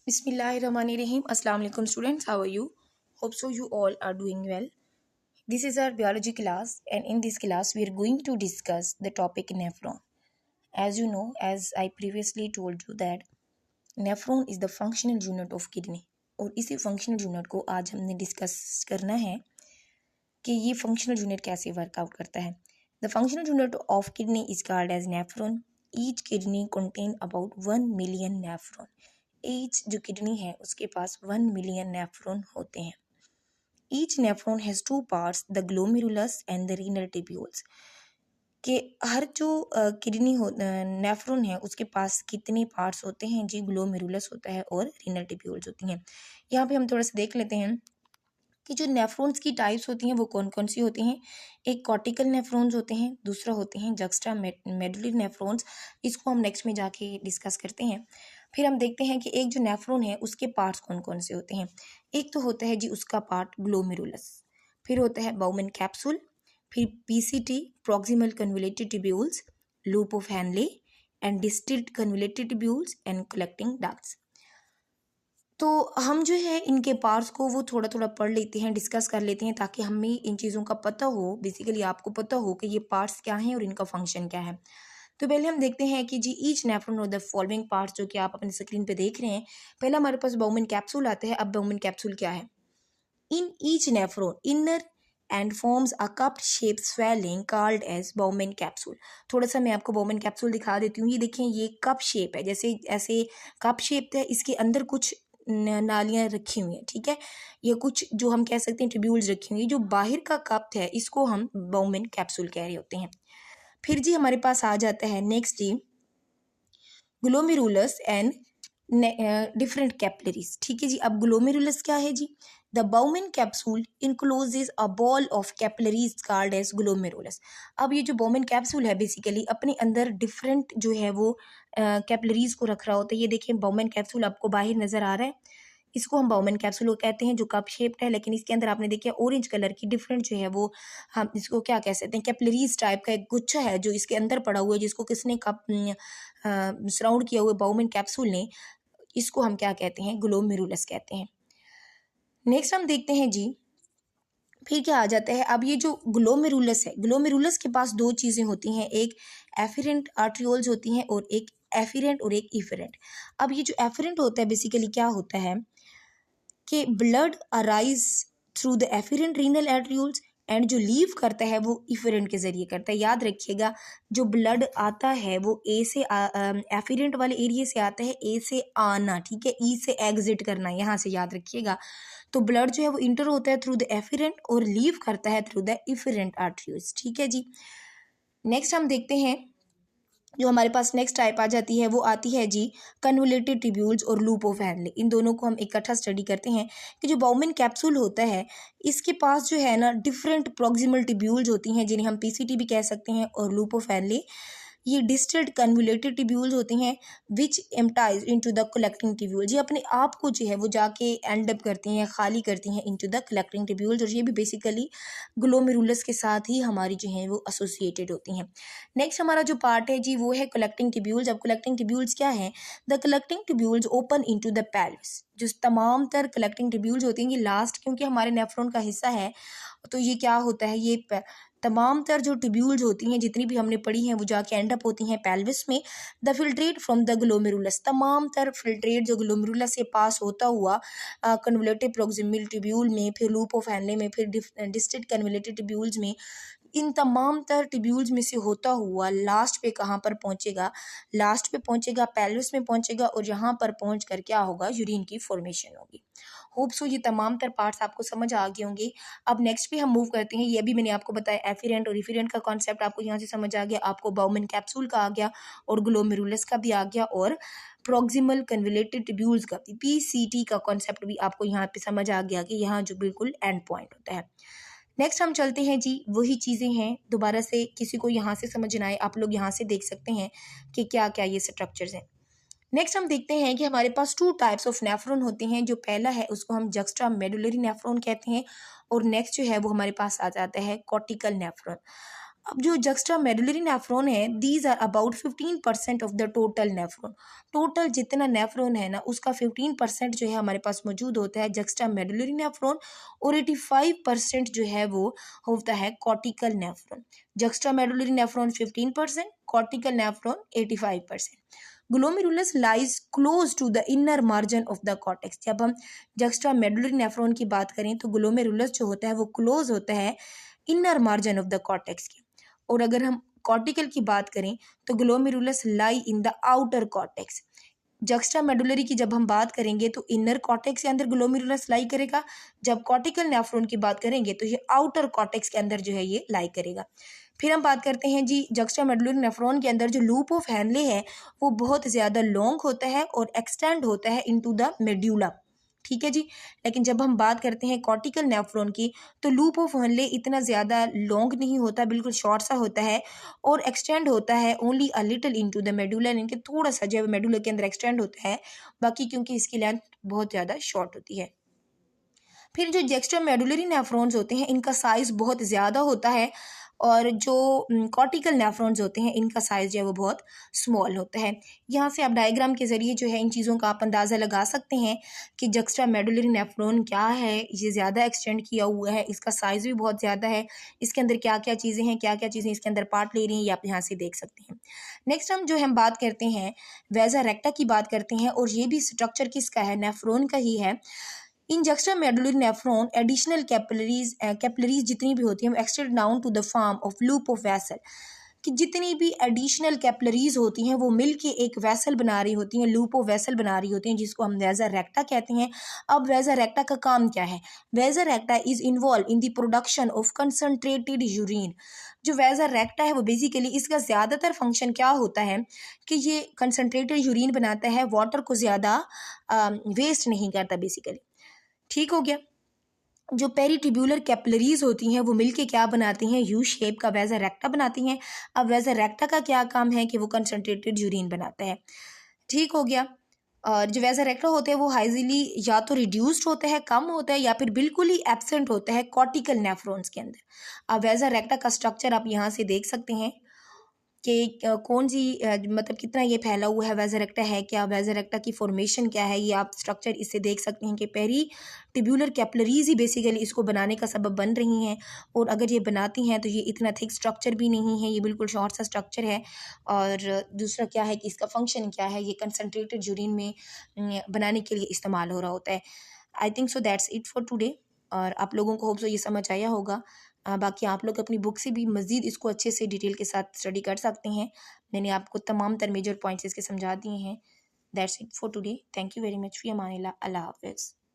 Bismillahirrahmanirrahim. Assalamu alaikum students. How are you? Hope so you all are doing well. This is our biology class, and in this class we are going to discuss the topic nephron. As you know, as I previously told you that nephron is the functional unit of kidney, और इसी functional unit को आज हमने discuss करना है कि ये functional unit कैसे वर्कआउट करता है. The functional unit of kidney is called as nephron. Each kidney contain about 1 million nephron. Each जो किडनी है उसके पास 1 मिलियन नेफ्रॉन होते हैं. Each nephron has two parts, the glomerulus and the renal tubules. कि हर जो kidney हो nephron है उसके पास कितने पार्ट्स होते हैं जी. ग्लोमेरुलस होता है और रीनल ट्यूब्यूल्स होती हैं. यहाँ पे हम थोड़ा सा देख लेते हैं कि जो नेफ्रॉन्स की टाइप्स होती हैं वो कौन कौन सी होती हैं. एक कॉर्टिकल नेफ्रॉन्स होते हैं, दूसरा होते हैं जक्स्ट्रा मेडुलरी नेफ्रॉन्स. इसको हम नेक्स्ट में जाके डिस्कस करते हैं. फिर हम देखते हैं कि एक जो नेफ्रॉन है उसके पार्ट्स कौन कौन से होते हैं. एक तो होता है जी उसका पार्ट ग्लोमेरुलस, फिर होता है बाउमन कैप्सूल, फिर PCT proximal convoluted tubules, loop of Henle and distilled convoluted tubules and collecting ducts. तो हम जो है इनके पार्ट्स को वो थोड़ा थोड़ा पढ़ लेते हैं, डिस्कस कर लेते हैं, ताकि हमें इन चीज़ों का पता हो, बेसिकली आपको पता हो कि ये पार्ट्स क्या हैं और इनका फंक्शन क्या है. तो पहले हम देखते हैं कि जी ईच नेफ्रॉन और द फॉलोइंग पार्ट्स जो कि आप अपनी स्क्रीन पे देख रहे हैं. पहला हमारे पास बाउमन कैप्सूल आता है. अब बाउमन कैप्सूल क्या है. In each nephron inner end forms a cup shape swelling called as Bowman capsule. थोड़ा सा मैं आपको बाउमन कैप्सूल दिखा देती हूँ. ये देखें, ये कप शेप है, जैसे ऐसे कप शेप है. इसके अंदर कुछ नालियाँ रखी हुई हैं, ठीक है. ये कुछ जो हम कह सकते हैं ट्यूब्यूल्स रखी हुई हैं. जो बाहर का कप है इसको हम बाउमन कैप्सूल कह रहे होते हैं. फिर जी हमारे पास आ जाता है नेक्स्ट जी ग्लोमेरुलस एंड डिफरेंट कैपिलरीज. ठीक है जी. अब ग्लोमेरुलस क्या है जी. The Bowman capsule encloses a ball of capillaries called as glomerulus. अब ये जो बाउमन कैप्सूल है बेसिकली अपने अंदर डिफरेंट जो है वो कैपिलरीज को रख रहा होता है. ये देखें बाउमन कैप्सूल आपको बाहर नजर आ रहा है. इसको हम बाउमन कैप्सूल कहते हैं, जो कप शेप्ड है, लेकिन इसके अंदर आपने देखिए ऑरेंज कलर की डिफरेंट जो है वो हम इसको क्या कह सकते हैं, कैपिलरीज टाइप का एक गुच्छा है जो इसके अंदर पड़ा हुआ है, जिसको किसने कप सराउंड किया हुआ बाउमन कैप्सूल ने. इसको हम क्या कहते हैं, ग्लोमेरुलस कहते हैं. नेक्स्ट हम देखते हैं जी फिर क्या आ जाता है. अब ये जो ग्लोमेरुलस है, ग्लोमेरुलस के पास दो चीज़ें होती हैं. एक एफिरेंट आर्ट्रियोल्स होती हैं और एक एफिरेंट और एक इफेरेंट. अब ये जो एफिरेंट होता है बेसिकली क्या होता है कि blood arise through the efferent renal arterioles and जो लीव करता है वो इफेरेंट के जरिए करता है. याद रखिएगा, जो ब्लड आता है वो ए से एफिरेंट वाले एरिया से आता है, ए से आना, ठीक है, ई से एग्जिट करना, यहाँ से याद रखिएगा. तो ब्लड जो है वो इंटर होता है थ्रू द एफिरेंट और लीव करता है थ्रू द इफेरेंट आर्टरीज. ठीक है जी. नेक्स्ट हम देखते हैं जो हमारे पास नेक्स्ट टाइप आ जाती है वो आती है जी कन्वोल्यूटेड ट्यूब्यूल्स और लूप ऑफ हैनले. इन दोनों को हम इकट्ठा स्टडी करते हैं कि जो बाउमन कैप्सूल होता है इसके पास जो है ना डिफरेंट प्रॉक्सिमल ट्यूब्यूल्स होती हैं जिन्हें हम पीसीटी भी कह सकते हैं, और लूप ऑफ हैनले ये डिस्टिल्ड कन्वोल्यूटेड ट्यूब्यूल्स होती हैं विच एम्प्टाइज इनटू द कलेक्टिंग ट्यूब्यूल्स. ये अपने आप को जो है वो जाके एंड अप करती हैं, खाली करती हैं इनटू द कलेक्टिंग ट्यूब्यूल्स, और ये भी बेसिकली ग्लोमेरुलस के साथ ही हमारी जो है वो एसोसिएटेड होती हैं. नेक्स्ट हमारा जो पार्ट है जी वो है कलेक्टिंग ट्यूब्यूल्स. अब कलेक्टिंग ट्यूब्यूल्स क्या है. The collecting tubules open into the pelvis. जो तमाम तर कलेक्टिंग ट्यूब्यूल्स होती हैं ये लास्ट, क्योंकि हमारे नेफ्रॉन का हिस्सा है, तो ये क्या होता है, ये तमाम तर जो ट्यूब्यूल्स होती हैं जितनी भी हमने पढ़ी हैं वो जाके एंड अप होती हैं पेल्विस में. The filtrate from the glomerulus. तमाम तर फिल्ट्रेट जो ग्लोमेरुलस से पास होता हुआ कन्वोल्यूटेड प्रॉक्सिमल ट्यूब्यूल में, फिर लूप ऑफ हैनले में, फिर डिस्टेंट कन्वोल्यूटेड ट्यूब्यूल्स में, इन तमाम तर ट्यूब्यूल्स में से होता हुआ लास्ट पे कहाँ पर पहुंचेगा, लास्ट पे पहुंचेगा पेल्विस में पहुंचेगा, और यहाँ पर पहुंच कर क्या होगा, यूरिन की फॉर्मेशन होगी. होप सो ये तमाम तर पार्ट्स आपको समझ आ गए होंगे. अब नेक्स्ट पे हम मूव करते हैं. ये भी मैंने आपको बताया एफिरेंट और इफिरेंट का कॉन्सेप्ट आपको यहाँ से समझ आ गया, आपको बाउमन कैप्सूल का आ गया, और ग्लोमेरुलस का भी आ गया, और प्रॉक्सिमल कन्वोल्यूटेड ट्यूब्यूल्स का भी, पीसीटी का कॉन्सेप्ट भी आपको यहाँ पे समझ आ गया कि यहाँ जो बिल्कुल एंड पॉइंट होता है. नेक्स्ट हम चलते हैं जी, वही चीज़ें हैं, दोबारा से किसी को यहाँ से समझ ना आए आप लोग यहाँ से देख सकते हैं कि क्या क्या ये स्ट्रक्चर्स हैं. नेक्स्ट हम देखते हैं कि हमारे पास टू टाइप्स ऑफ नेफ्रॉन होते हैं. जो पहला है उसको हम जक्स्ट्रा मेडुलरी नेफ्रॉन कहते हैं, और नेक्स्ट जो है वो हमारे पास आ जाता है कॉर्टिकल नेफ्रॉन. अब जो जक्स्ट्रा मेडुलरी नेफ्रॉन है, these are about 15% of the total nephron. Total जितना नेफ्रॉन है ना, उसका 15% जो है हमारे पास मौजूद होता है जक्स्ट्रा मेडुलरी नेफ्रॉन, और 85% जो है वो होता है cortical nephron. Juxtamedullary nephron 15%, cortical nephron 85%। Glomerulus lies close to the inner margin of the cortex. जब हम जक्स्ट्रा मेडुलरी नेफ्रॉन की बात करें तो ग्लोमेरुलस जो होता है वो क्लोज होता है inner margin of the cortex के। और अगर हम कॉर्टिकल की बात करें तो glomerulus lie in the outer cortex. Juxta medullary की जब हम बात करेंगे तो इनर कॉर्टेक्स के अंदर ग्लोमेरुलस लाई करेगा, जब कॉर्टिकल नेफ्रॉन की बात करेंगे तो ये आउटर कॉर्टेक्स के अंदर जो है ये लाई करेगा। फिर हम बात करते हैं जी जक्स्ट्रा मेडुलरी नेफ्रॉन के अंदर जो लूप ऑफ हैनले है वो बहुत ज़्यादा लॉन्ग होता है और एक्सटेंड होता है इनटू द मेड्यूला, ठीक है जी। लेकिन जब हम बात करते हैं कॉर्टिकल नेफ्रॉन की तो लूप ऑफ हैनले इतना ज़्यादा लॉन्ग नहीं होता, बिल्कुल शॉर्ट सा होता है और एक्सटेंड होता है only a little into the medulla, इनके थोड़ा सा जो है मेडुला के अंदर एक्सटेंड होता है, बाकी क्योंकि इसकी लेंथ बहुत ज़्यादा शॉर्ट होती है। फिर जो जक्स्ट्रा मेडुलरी नेफ्रॉन्स होते हैं इनका साइज़ बहुत ज़्यादा होता है, और जो कॉर्टिकल नेफ्रॉन्स होते हैं इनका साइज़ जो है वो बहुत स्मॉल होता है। यहाँ से आप डायग्राम के ज़रिए जो है इन चीज़ों का आप अंदाज़ा लगा सकते हैं कि जक्स्ट्रा मेडुलरी नेफ्रॉन क्या है, ये ज़्यादा एक्सटेंड किया हुआ है, इसका साइज़ भी बहुत ज़्यादा है, इसके अंदर क्या क्या चीज़ें हैं, क्या क्या चीज़ें इसके अंदर पार्ट ले रही हैं, ये आप यहाँ से देख सकते हैं। नेक्स्ट हम बात करते हैं वेजा रेक्टा की बात करते हैं, और ये भी स्ट्रक्चर किसका है, नेफ्रॉन का ही है। In juxtamedullary nephron additional capillaries जितनी भी होती हैं extend down to the form of loop of vessel, कि जितनी भी एडिशनल कैपिलरीज होती हैं वो मिलके एक वेसल बना रही होती हैं, लूप ऑफ वेसल बना रही होती हैं, जिसको हम वेजा रेक्टा कहते हैं। अब वेजा रेक्टा का काम क्या है? Vasa recta is involved in the production of concentrated urine. जो वेजा रेक्टा है वो बेसिकली इसका ज़्यादातर फंक्शन क्या होता है कि ये कंसनट्रेटेड यूरिन बनाता है, वाटर को ज़्यादा वेस्ट नहीं करता बेसिकली, ठीक हो गया। जो पेरिटिब्यूलर कैपिलरीज होती हैं वो मिलके क्या बनाती हैं, यू शेप का वेजा रेक्टा बनाती हैं। अब वेजा रेक्टा का क्या काम है कि वो कंसनट्रेटेड यूरिन बनाता है, ठीक हो गया। और जो वेजा रेक्टा होते हैं वो हाइजिली या तो रिड्यूस्ड होता है, कम होता है, या फिर बिल्कुल ही एब्सेंट होता है कॉर्टिकल नेफ्रॉन्स के अंदर। अब वेजा रेक्टा का स्ट्रक्चर आप यहाँ से देख सकते हैं कि कौन सी मतलब कितना ये फैला हुआ है, वेजा रेक्टा है क्या, वेजा रेक्टा की फॉर्मेशन क्या है, ये आप स्ट्रक्चर इससे देख सकते हैं कि पेरी टिब्यूलर कैपिलरीज ही बेसिकली इसको बनाने का सबब बन रही हैं, और अगर ये बनाती हैं तो ये इतना थिक स्ट्रक्चर भी नहीं है, ये बिल्कुल शॉर्ट सा स्ट्रक्चर है। और दूसरा क्या है कि इसका फंक्शन क्या है, ये कंसनट्रेटेड यूरिन में बनाने के लिए इस्तेमाल हो रहा होता है। I think so that's it for today, और आप लोगों को होप सो ये समझ आया होगा। बाकी आप लोग अपनी बुक से भी मज़ीद इसको अच्छे से डिटेल के साथ स्टडी कर सकते हैं। मैंने आपको तमाम तर मेजर पॉइंट्स इसके समझा दिए हैं। That's it for today. Thank you very much. फी अमानिल्लाह। अल्लाह हाफ़िज़।